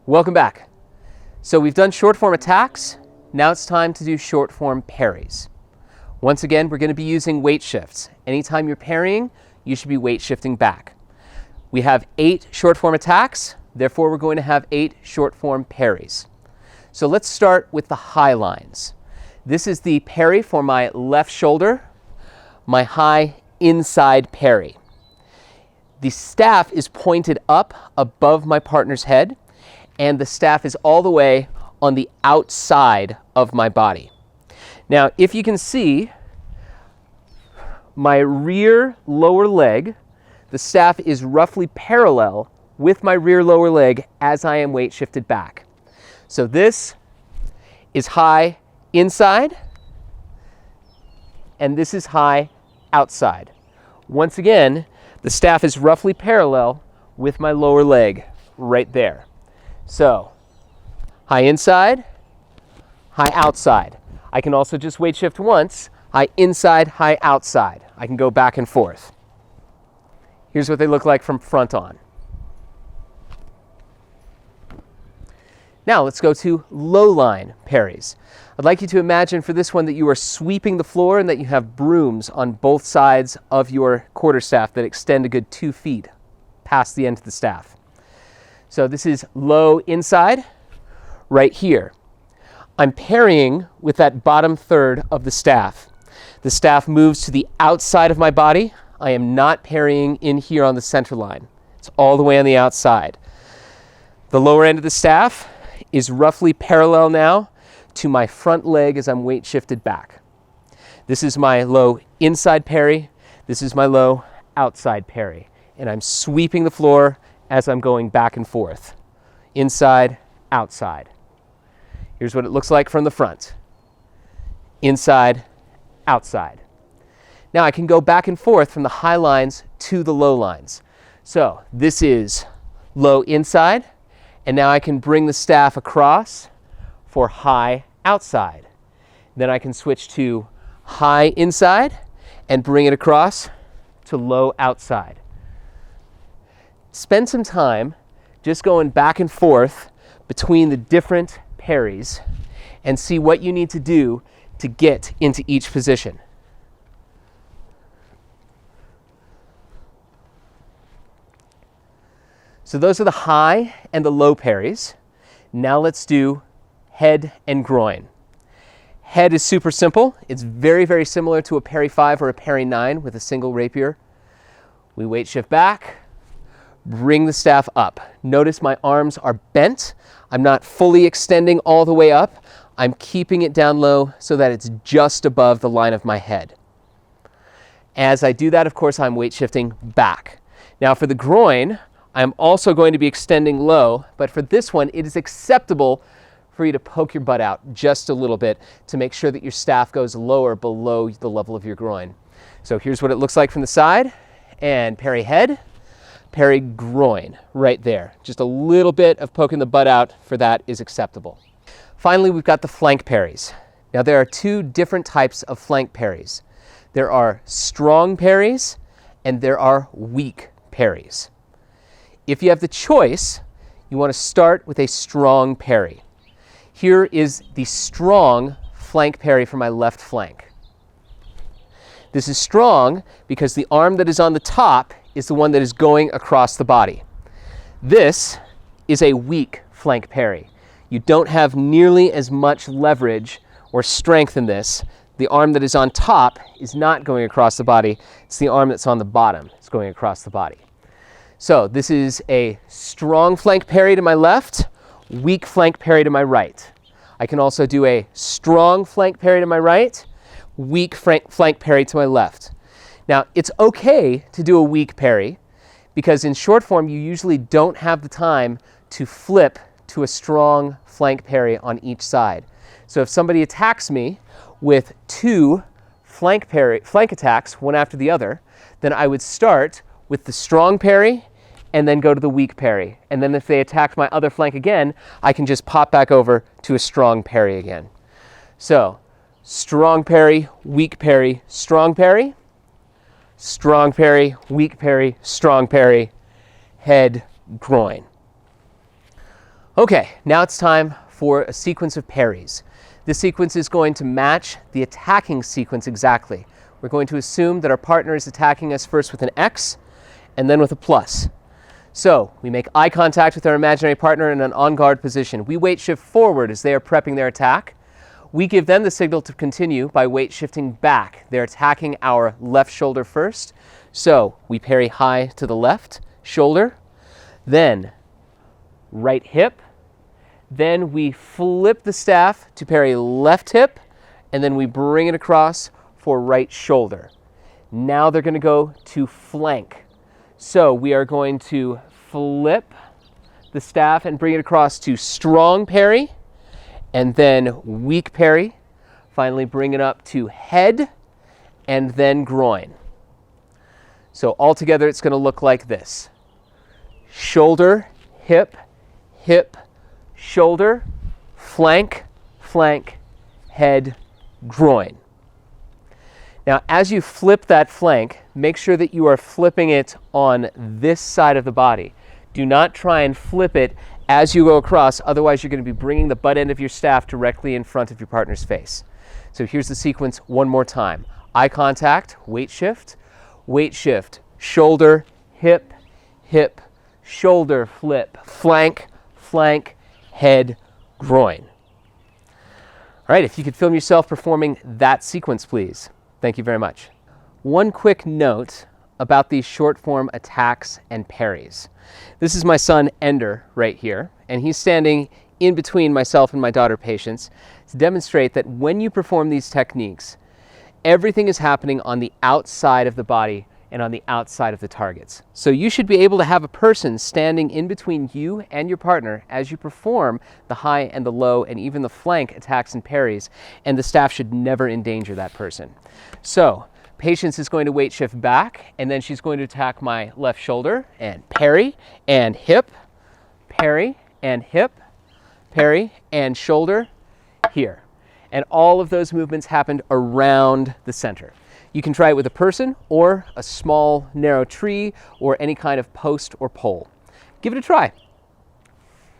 Welcome back. So we've done short form attacks. Now it's time to do short form parries. Once again, we're going to be using weight shifts. Anytime you're parrying, you should be weight shifting back. We have 8 short form attacks, therefore we're going to have 8 short form parries. So let's start with the high lines. This is the parry for my left shoulder, my high inside parry. The staff is pointed up above my partner's head, and the staff is all the way on the outside of my body. Now, if you can see, my rear lower leg, the staff is roughly parallel with my rear lower leg as I am weight shifted back. So this is high inside, and this is high outside. Once again, the staff is roughly parallel with my lower leg right there. So, high inside, high outside. I can also just weight shift once, high inside, high outside. I can go back and forth. Here's what they look like from front on. Now let's go to low line parries. I'd like you to imagine for this one that you are sweeping the floor and that you have brooms on both sides of your quarterstaff that extend a good 2 feet past the end of the staff. So this is low inside, right here. I'm parrying with that bottom third of the staff. The staff moves to the outside of my body. I am not parrying in here on the center line. It's all the way on the outside. The lower end of the staff is roughly parallel now to my front leg as I'm weight shifted back. This is my low inside parry. This is my low outside parry. And I'm sweeping the floor as I'm going back and forth. Inside, outside. Here's what it looks like from the front. Inside, outside. Now I can go back and forth from the high lines to the low lines. So this is low inside, and now I can bring the staff across for high outside. Then I can switch to high inside and bring it across to low outside. Spend some time just going back and forth between the different parries and see what you need to do to get into each position. So those are the high and the low parries. Now let's do head and groin. Head is super simple. It's very, very similar to a parry 5 or a parry 9 with a single rapier. We weight shift back, bring the staff up. Notice my arms are bent. I'm not fully extending all the way up. I'm keeping it down low so that it's just above the line of my head. As I do that, of course, I'm weight shifting back. Now for the groin, I'm also going to be extending low, but for this one, it is acceptable for you to poke your butt out just a little bit to make sure that your staff goes lower below the level of your groin. So here's what it looks like from the side, and parry head, parry groin right there. Just a little bit of poking the butt out for that is acceptable. Finally, we've got the flank parries. Now there are 2 different types of flank parries. There are strong parries and there are weak parries. If you have the choice, you want to start with a strong parry. Here is the strong flank parry for my left flank. This is strong because the arm that is on the top is the one that is going across the body. This is a weak flank parry. You don't have nearly as much leverage or strength in this. The arm that is on top is not going across the body. It's the arm that's on the bottom that's going across the body. So this is a strong flank parry to my left, weak flank parry to my right. I can also do a strong flank parry to my right, weak flank parry to my left. Now, it's okay to do a weak parry because in short form, you usually don't have the time to flip to a strong flank parry on each side. So if somebody attacks me with 2 flank attacks, one after the other, then I would start with the strong parry and then go to the weak parry. And then if they attack my other flank again, I can just pop back over to a strong parry again. So, strong parry, weak parry, strong parry, weak parry, strong parry, head, groin. Okay, now it's time for a sequence of parries. This sequence is going to match the attacking sequence exactly. We're going to assume that our partner is attacking us first with an X and then with a plus. So we make eye contact with our imaginary partner in an on-guard position. We weight shift forward as they are prepping their attack. We give them the signal to continue by weight shifting back. They're attacking our left shoulder first. So we parry high to the left shoulder, then right hip, then we flip the staff to parry left hip, and then we bring it across for right shoulder. Now they're going to go to flank. So we are going to flip the staff and bring it across to strong parry, and then weak parry. Finally bring it up to head, and then groin. So altogether it's going to look like this. Shoulder, hip, hip, shoulder, flank, flank, head, groin. Now, as you flip that flank, make sure that you are flipping it on this side of the body. Do not try and flip it as you go across, otherwise you're going to be bringing the butt end of your staff directly in front of your partner's face. So here's the sequence one more time. Eye contact, weight shift, shoulder, hip, hip, shoulder, flip, flank, flank, head, groin. All right, if you could film yourself performing that sequence, please. Thank you very much. One quick note about these short form attacks and parries. This is my son Ender right here, and he's standing in between myself and my daughter Patience to demonstrate that when you perform these techniques, everything is happening on the outside of the body and on the outside of the targets. So you should be able to have a person standing in between you and your partner as you perform the high and the low and even the flank attacks and parries, and the staff should never endanger that person. So Patience is going to weight shift back, and then she's going to attack my left shoulder and parry and hip, parry and hip, parry and shoulder here. And all of those movements happened around the center. You can try it with a person or a small narrow tree or any kind of post or pole. Give it a try.